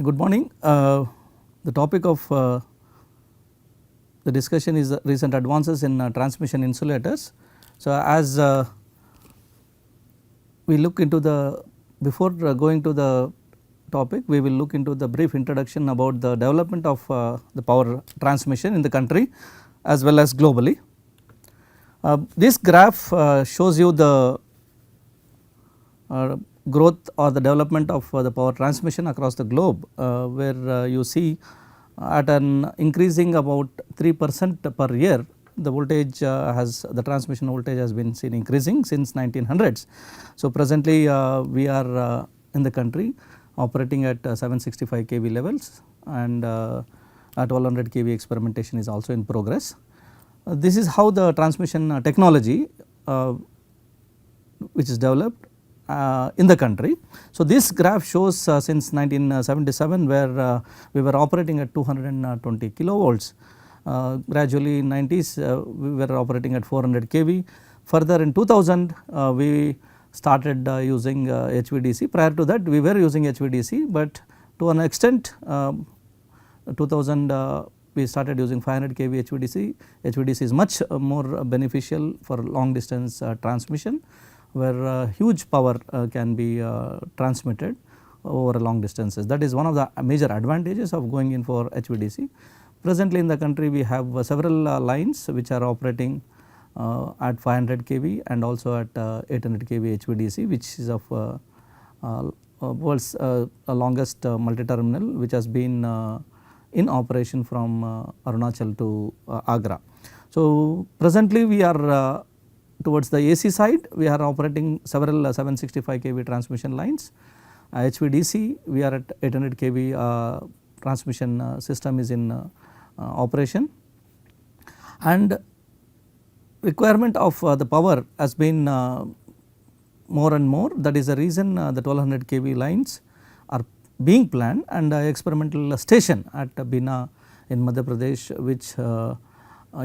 Good morning. The topic of the discussion is recent advances in transmission insulators. So, as we look into the before going to the topic, we will look into the brief introduction about the development of the power transmission in the country as well as globally. This graph shows you the growth or the development of the power transmission across the globe, where you see at an increasing about 3% per year, the voltage the transmission voltage has been seen increasing since 1900s. So, presently we are in the country operating at 765 kV levels, and at 1200 kV experimentation is also in progress. This is how the transmission technology which is developed in the country. So, this graph shows since 1977, where we were operating at 220 kilovolts. Gradually in 90s we were operating at 400 kV. Further in 2000 we started using HVDC. Prior to that we were using HVDC, but to an extent 2000 we started using 500 kV HVDC. HVDC is much more beneficial for long distance transmission, where huge power can be transmitted over long distances. That is one of the major advantages of going in for HVDC. Presently in the country we have several lines which are operating at 500 kV and also at 800 kV HVDC, which is of world's longest multi-terminal, which has been in operation from Arunachal to Agra. So, presently we are towards the AC side, we are operating several 765 kV transmission lines. HVDC we are at 800 kV transmission system is in operation, and requirement of the power has been more and more. That is the reason the 1200 kV lines are being planned, and experimental station at Bina in Madhya Pradesh, which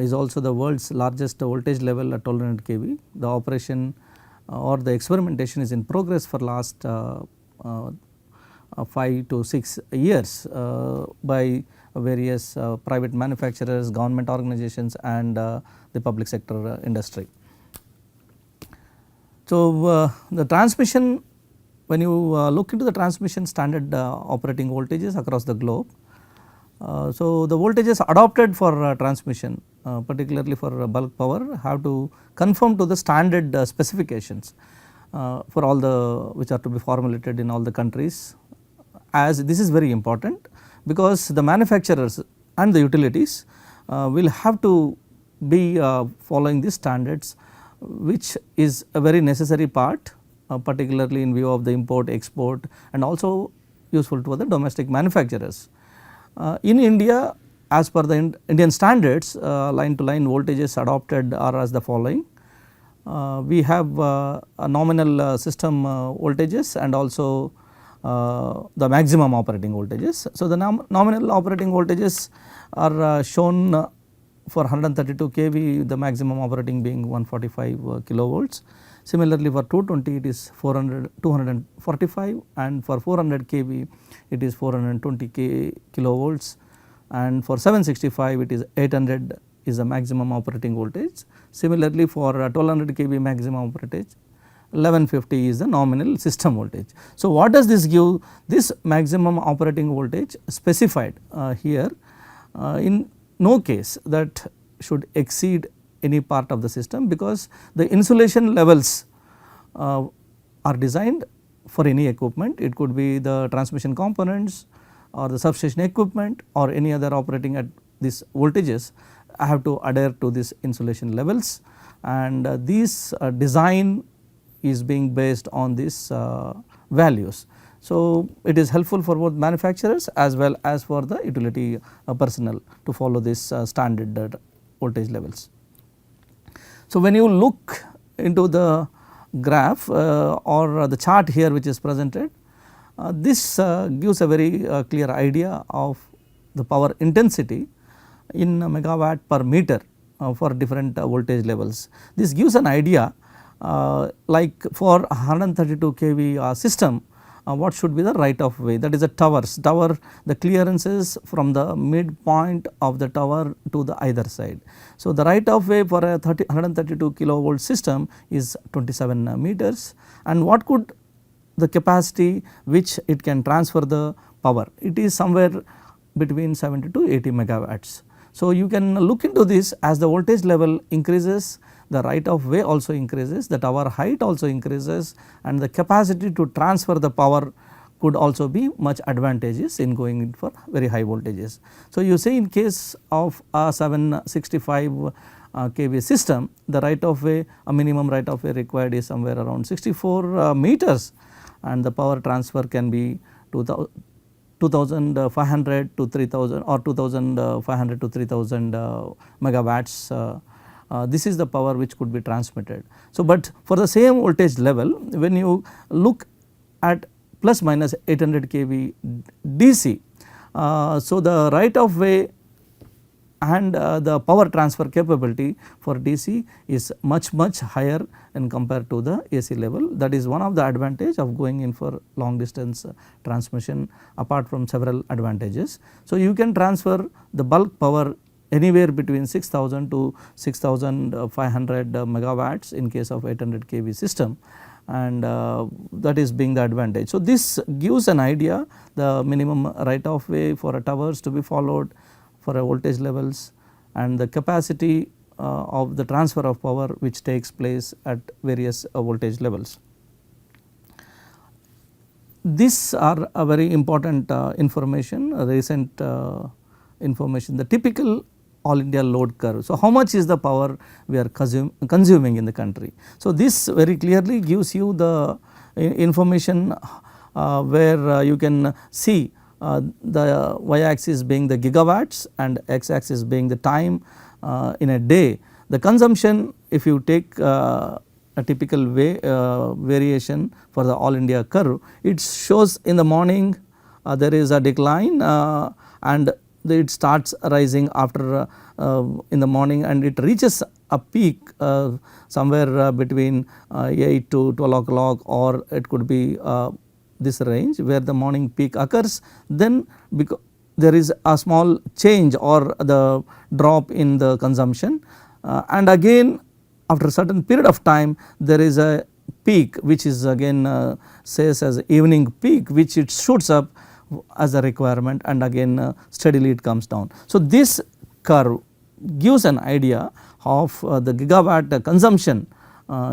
is also the world's largest voltage level at 1200 kV. The operation or the experimentation is in progress for last 5 to 6 years by various private manufacturers, government organizations, and the public sector industry. So, the transmission, when you look into the transmission standard operating voltages across the globe, so the voltages adopted for transmission, particularly for bulk power, have to conform to the standard specifications for all the which are to be formulated in all the countries. As this is very important, because the manufacturers and the utilities will have to be following these standards, which is a very necessary part, particularly in view of the import, export, and also useful to the domestic manufacturers. In India, as per the Indian standards, line to line voltages adopted are as the following. We have a nominal system voltages and also the maximum operating voltages. So, the nominal operating voltages are shown for 132 kV, the maximum operating being 145 kilovolts. Similarly, for 220 it is 245, and for 400 kV it is 420 kilovolts, and for 765 it is 800 is the maximum operating voltage. Similarly, for 1200 kV maximum voltage, 1150 is the nominal system voltage. So, what does this give? This maximum operating voltage specified here in no case that should exceed any part of the system, because the insulation levels are designed for any equipment. It could be the transmission components or the substation equipment or any other operating at these voltages have to adhere to these insulation levels, and this design is being based on these values. So, it is helpful for both manufacturers as well as for the utility personnel to follow this standard voltage levels. So, when you look into the graph or the chart here which is presented, this gives a very clear idea of the power intensity in megawatt per meter for different voltage levels. This gives an idea like for 132 kV system, what should be the right of way, that is a tower, the clearances from the midpoint of the tower to the either side. So, the right of way for a 132 kilovolt system is 27 meters, and what could the capacity which it can transfer the power, it is somewhere between 70 to 80 megawatts. So, you can look into this as the voltage level increases, the right of way also increases, the tower height also increases, and the capacity to transfer the power could also be much advantageous in going in for very high voltages. So, you say in case of a 765 kV system, the right of way, a minimum right of way required is somewhere around 64 meters, and the power transfer can be 2500 to 3000 or 2500 to 3000 megawatts. This is the power which could be transmitted. So, but for the same voltage level, when you look at plus minus 800 kV DC, so the right of way and the power transfer capability for DC is much higher when compared to the AC level. That is one of the advantage of going in for long distance transmission, apart from several advantages. So, you can transfer the bulk power anywhere between 6000 to 6500 megawatts in case of 800 kV system, and that is being the advantage. So, this gives an idea the minimum right of way for a towers to be followed for a voltage levels, and the capacity of the transfer of power which takes place at various voltage levels. These are a very important information, recent information, the typical all India load curve. So, how much is the power we are consuming in the country. So, this very clearly gives you the information where you can see the y axis being the gigawatts and x axis being the time in a day. The consumption, if you take a typical variation for the all India curve, it shows in the morning there is a decline and it starts rising after in the morning, and it reaches a peak somewhere between 8 to 12 o'clock, or it could be this range where the morning peak occurs. Then because there is a small change or the drop in the consumption, and again after a certain period of time there is a peak which is again says as evening peak, which it shoots up as a requirement, and again steadily it comes down. So, this curve gives an idea of the gigawatt consumption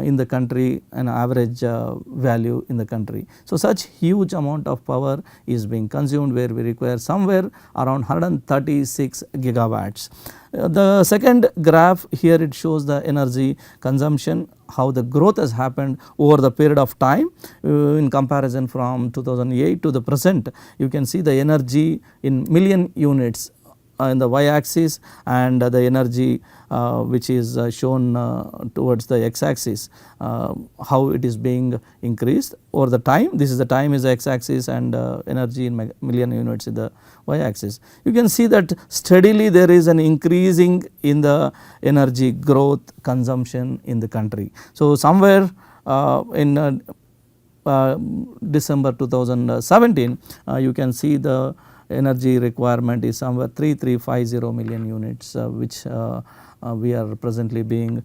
in the country, an average value in the country. So, such huge amount of power is being consumed, where we require somewhere around 136 gigawatts. The second graph here, it shows the energy consumption, how the growth has happened over the period of time in comparison from 2008 to the present. You can see the energy in million units in the y axis, and the energy which is shown towards the x axis, how it is being increased over the time. This is the time is the x axis, and energy in million units in the y axis. You can see that steadily there is an increasing in the energy growth consumption in the country. So, somewhere in December 2017 you can see the energy requirement is somewhere 3350 million units, which we are presently being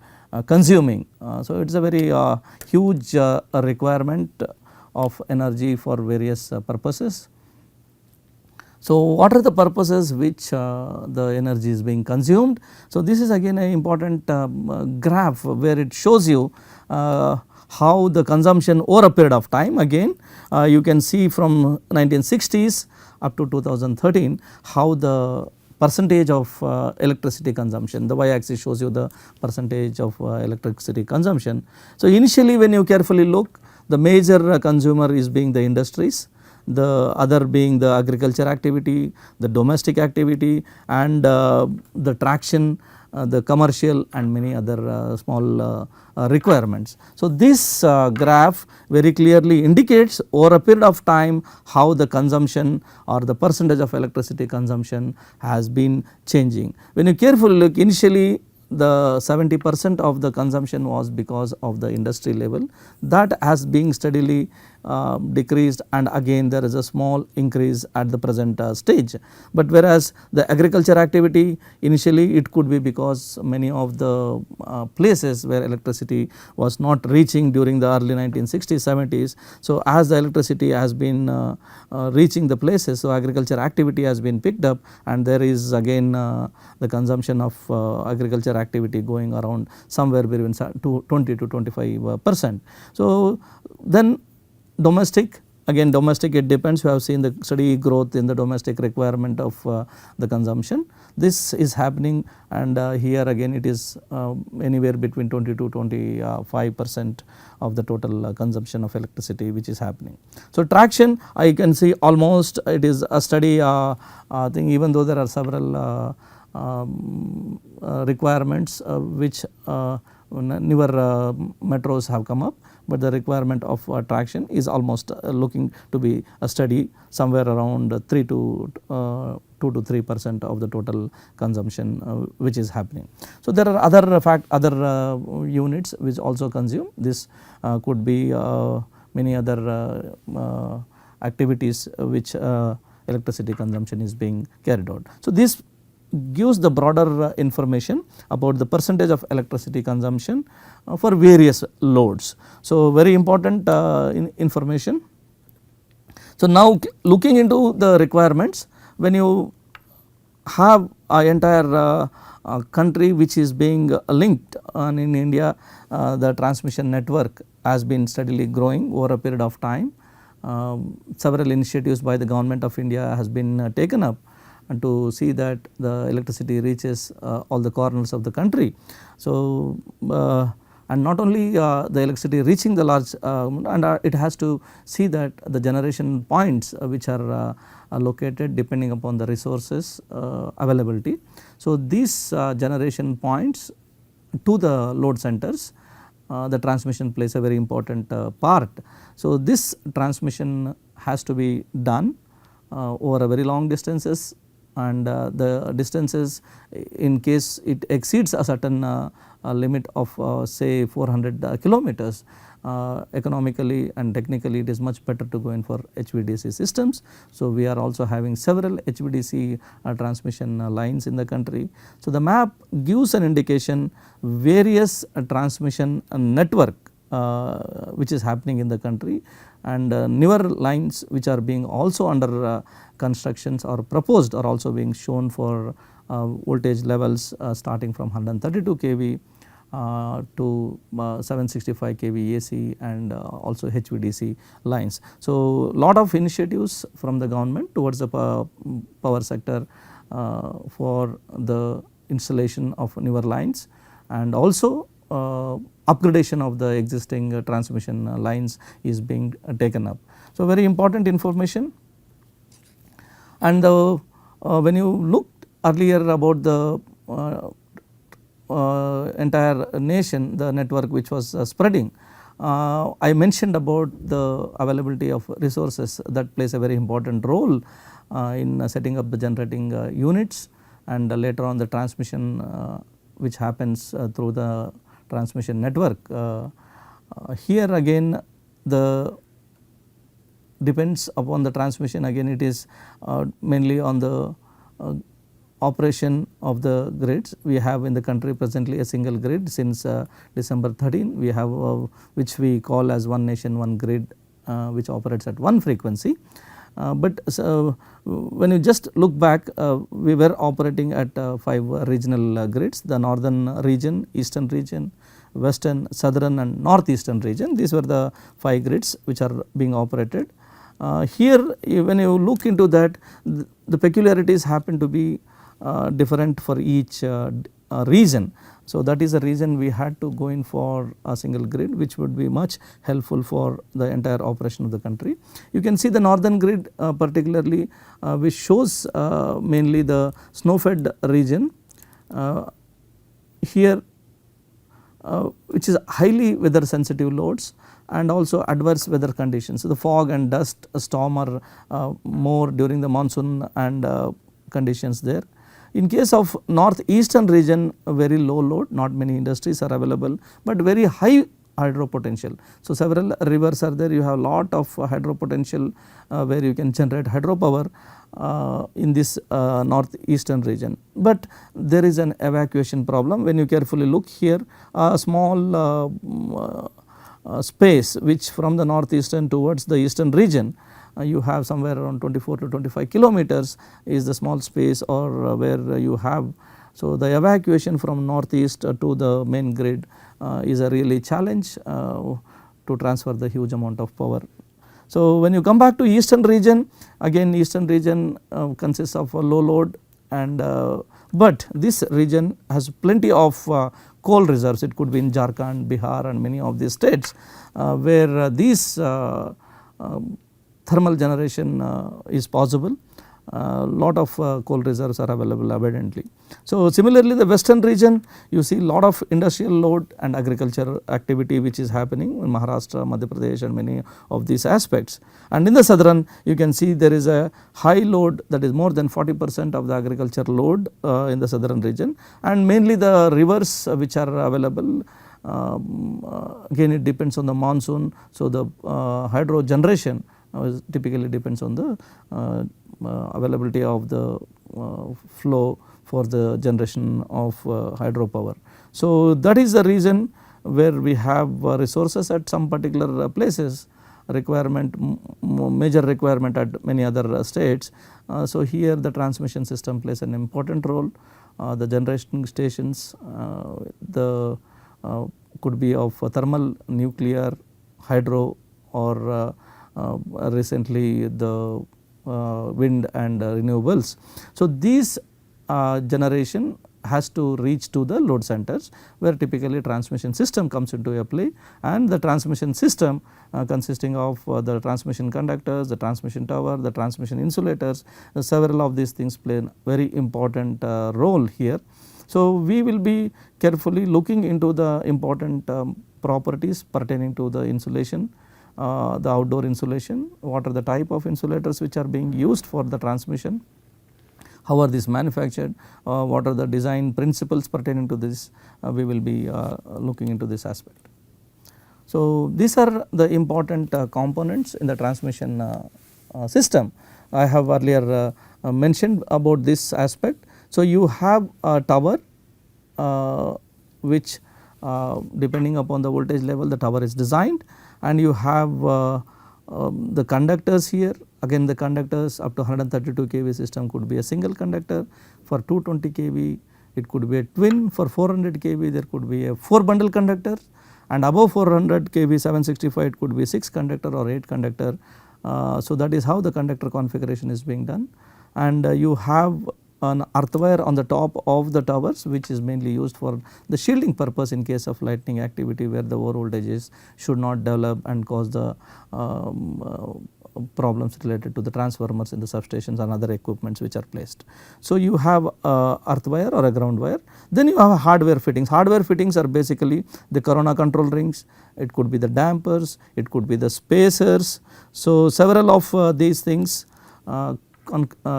consuming. So, it is a very huge requirement of energy for various purposes. So, what are the purposes which the energy is being consumed? So, this is again an important graph where it shows you how the consumption over a period of time. Again you can see from 1960s up to 2013 how the percentage of electricity consumption, the y axis shows you the percentage of electricity consumption. So, initially when you carefully look, the major consumer is being the industries, the other being the agriculture activity, the domestic activity, and the traction, the commercial, and many other small requirements. So, this graph very clearly indicates over a period of time how the consumption or the percentage of electricity consumption has been changing. When you carefully look, initially the 70% of the consumption was because of the industry level, that has been steadily decreased, and again there is a small increase at the present stage. But whereas the agriculture activity, initially it could be because many of the places where electricity was not reaching during the early 1960s 70s. So as the electricity has been reaching the places, so agriculture activity has been picked up, and there is again the consumption of agriculture activity going around somewhere between 20 to 25%. So then domestic, again domestic, it depends, you have seen the steady growth in the domestic requirement of the consumption. This is happening, and here again it is anywhere between 20 to 25% of the total consumption of electricity which is happening. So traction, I can see almost it is a steady thing, even though there are several requirements which newer metros have come up, but the requirement of traction is almost looking to be a steady somewhere around 2 to 3% of the total consumption which is happening. So there are other units which also consume this, could be many other activities which electricity consumption is being carried out. So this gives the broader information about the percentage of electricity consumption for various loads. So very important information. So now looking into the requirements, when you have an entire country which is being linked, and in India the transmission network has been steadily growing over a period of time. Several initiatives by the government of India has been taken up and to see that the electricity reaches all the corners of the country. So and not only the electricity reaching the large and it has to see that the generation points which are located depending upon the resources availability. So these generation points to the load centers, the transmission plays a very important part. So this transmission has to be done over a very long distances, and the distances, in case it exceeds a certain limit of say 400 kilometers, economically and technically it is much better to go in for HVDC systems. So we are also having several HVDC transmission lines in the country. So the map gives an indication various transmission network which is happening in the country, and newer lines which are being also under constructions or proposed are also being shown for voltage levels starting from 132 kV to 765 kV AC and also HVDC lines. So lot of initiatives from the government towards the power sector for the installation of newer lines, and also upgradation of the existing transmission lines is being taken up. So very important information. And when you looked earlier about the entire nation, the network which was spreading, I mentioned about the availability of resources that plays a very important role in setting up the generating units, and later on the transmission which happens through the transmission network. Here again the depends upon the transmission, again it is mainly on the operation of the grids. We have in the country presently a single grid since December 13. We have which we call as one nation one grid, which operates at one frequency. But when you just look back, we were operating at 5 regional grids: the northern region, eastern region, western, southern and northeastern region. These were the 5 grids which are being operated. Here when you look into that, the peculiarities happen to be different for each region. So that is the reason we had to go in for a single grid, which would be much helpful for the entire operation of the country. You can see the northern grid particularly which shows mainly the snow fed region here, which is highly weather sensitive loads and also adverse weather conditions. So the fog and dust storm are more during the monsoon and conditions there. In case of northeastern region, very low load, not many industries are available, but very high hydro potential. So, several rivers are there, you have lot of hydro potential where you can generate hydropower in this northeastern region. But there is an evacuation problem. When you carefully look here, a small space which from the northeastern towards the eastern region, you have somewhere around 24 to 25 kilometers is the small space or where you have. So, the evacuation from northeast to the main grid is a really challenge to transfer the huge amount of power. So, when you come back to eastern region, again eastern region consists of a low load, and but this region has plenty of coal reserves. It could be in Jharkhand, Bihar and many of these states where these thermal generation is possible. Lot of coal reserves are available abundantly. So, similarly the western region, you see lot of industrial load and agriculture activity which is happening in Maharashtra, Madhya Pradesh and many of these aspects. And in the southern, you can see there is a high load, that is more than 40% of the agriculture load in the southern region, and mainly the rivers which are available. Again it depends on the monsoon. So, the hydro generation typically depends on the availability of the flow for the generation of hydropower. So, that is the reason where we have resources at some particular places, requirement major requirement at many other states. So, here the transmission system plays an important role. The generation stations the could be of thermal, nuclear, hydro or recently the wind and renewables. So, these generation has to reach to the load centers where typically transmission system comes into a play, and the transmission system consisting of the transmission conductors, the transmission tower, the transmission insulators, several of these things play a very important role here. So, we will be carefully looking into the important properties pertaining to the insulation, the outdoor insulation, what are the type of insulators which are being used for the transmission, how are these manufactured, what are the design principles pertaining to this, we will be looking into this aspect. So, these are the important components in the transmission system. I have earlier mentioned about this aspect. So, you have a tower which depending upon the voltage level the tower is designed, and you have the conductors here. Again the conductors up to 132 kV system could be a single conductor, for 220 kV it could be a twin, for 400 kV there could be a 4 bundle conductor, and above 400 kV 765 it could be 6 conductor or 8 conductor. So, that is how the conductor configuration is being done, and you have an earth wire on the top of the towers which is mainly used for the shielding purpose in case of lightning activity where the over voltages should not develop and cause the problems related to the transformers in the substations and other equipments which are placed. So, you have a earth wire or a ground wire, then you have hardware fittings. Hardware fittings are basically the corona control rings, it could be the dampers, it could be the spacers. So, several of these things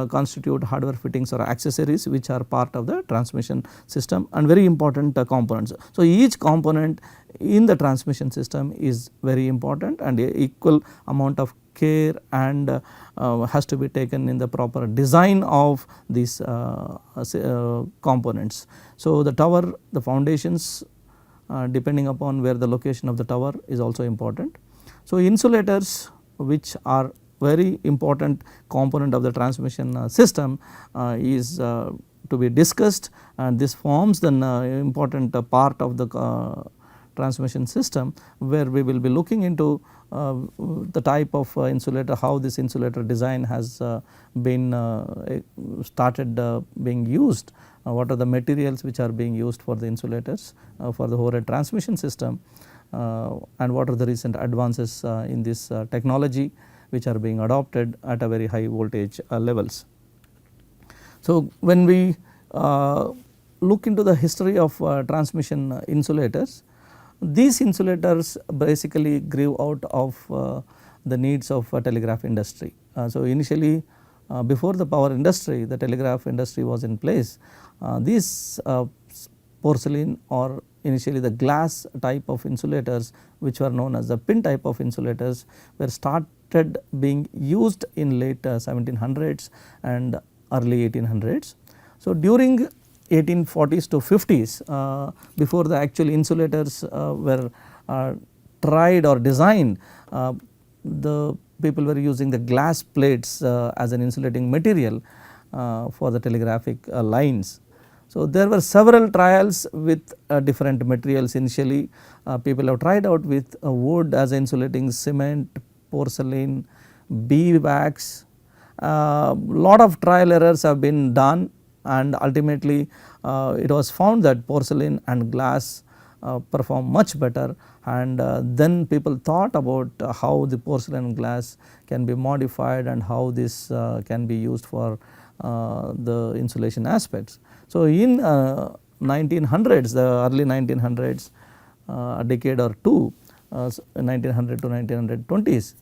constitute hardware fittings or accessories which are part of the transmission system and very important components. So, each component in the transmission system is very important, and equal amount of care and has to be taken in the proper design of these components. So, the tower, the foundations depending upon where the location of the tower is also important. So, insulators which are very important component of the transmission system is to be discussed, and this forms the important part of the transmission system where we will be looking into the type of insulator, how this insulator design has been started being used, what are the materials which are being used for the insulators for the overhead transmission system, and what are the recent advances in this technology which are being adopted at a very high voltage levels. So, when we look into the history of transmission insulators, these insulators basically grew out of the needs of telegraph industry. So, initially before the power industry, the telegraph industry was in place. These porcelain or initially the glass type of insulators which were known as the pin type of insulators were started being used in late 1700s and early 1800s. So, during 1840s to 50s before the actual insulators were tried or designed, the people were using the glass plates as an insulating material for the telegraphic lines. So, there were several trials with different materials. Initially people have tried out with wood as insulating, cement, porcelain, beeswax. Lot of trial errors have been done, and ultimately it was found that porcelain and glass perform much better, and then people thought about how the porcelain glass can be modified and how this can be used for the insulation aspects. So, in 1900s, the early 1900s, a decade or two, 1900 to 1920s,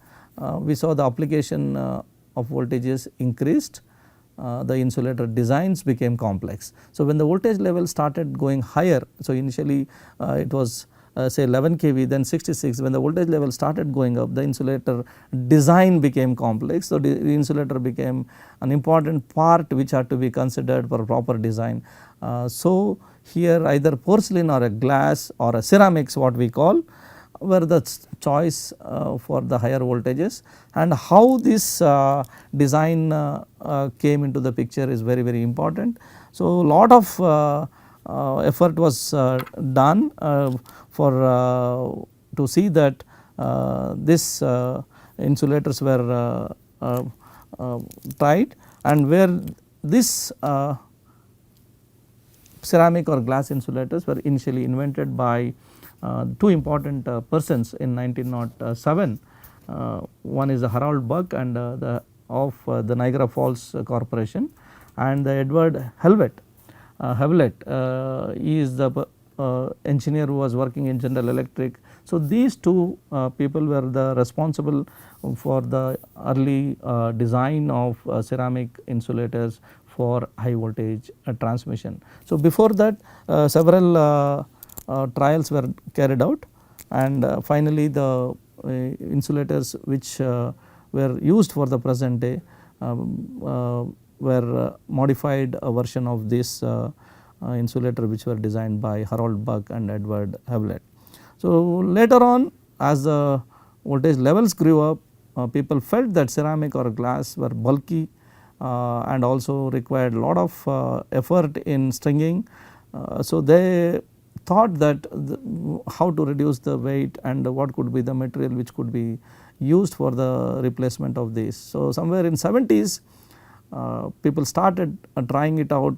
we saw the application of voltages increased, the insulator designs became complex. So, when the voltage level started going higher, so initially it was say 11 kV, then 66, when the voltage level started going up, the insulator design became complex. So, the insulator became an important part which had to be considered for proper design. So, here either porcelain or a glass or a ceramics, what we call, were the choice for the higher voltages, and how this design came into the picture is very, very important. So, lot of effort was done for to see that this insulators were tried, and where this ceramic or glass insulators were initially invented by two important persons in 1907. One is the Harold Buck and of the Niagara Falls Corporation, and the Edward Hewlett. He is the engineer who was working in General Electric. So, these two people were the responsible for the early design of ceramic insulators for high voltage transmission. So, before that several trials were carried out, and finally the insulators which were used for the present day were modified version of this insulator which were designed by Harold Buck and Edward Hewlett. So, later on as the voltage levels grew up, people felt that ceramic or glass were bulky and also required a lot of effort in stringing. So, they thought that how to reduce the weight and what could be the material which could be used for the replacement of this. So, somewhere in 70s people started trying it out,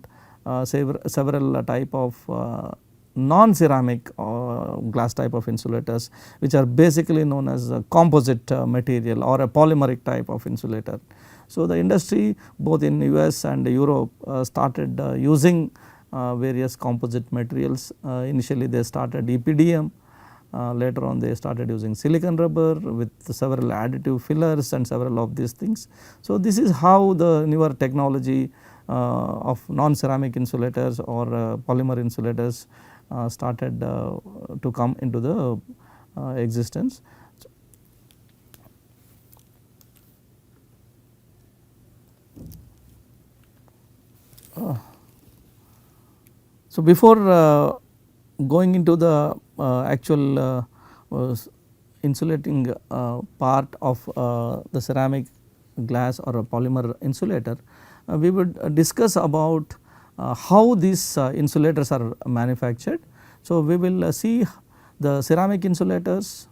several type of non-ceramic glass type of insulators which are basically known as a composite material or a polymeric type of insulator. So, the industry both in US and Europe started using various composite materials. Initially they started EPDM, later on they started using silicon rubber with several additive fillers and several of these things. So, this is how the newer technology of non-ceramic insulators or polymer insulators started to come into the existence. So, before going into the actual insulating part of the ceramic, glass or a polymer insulator, we would discuss about how these insulators are manufactured. So, we will see the ceramic insulators,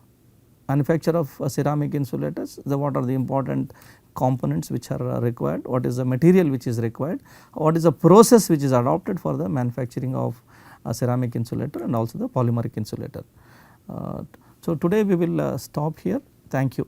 manufacture of ceramic insulators, what are the important components which are required, what is the material which is required, what is the process which is adopted for the manufacturing of a ceramic insulator and also the polymeric insulator. So, today we will stop here. Thank you.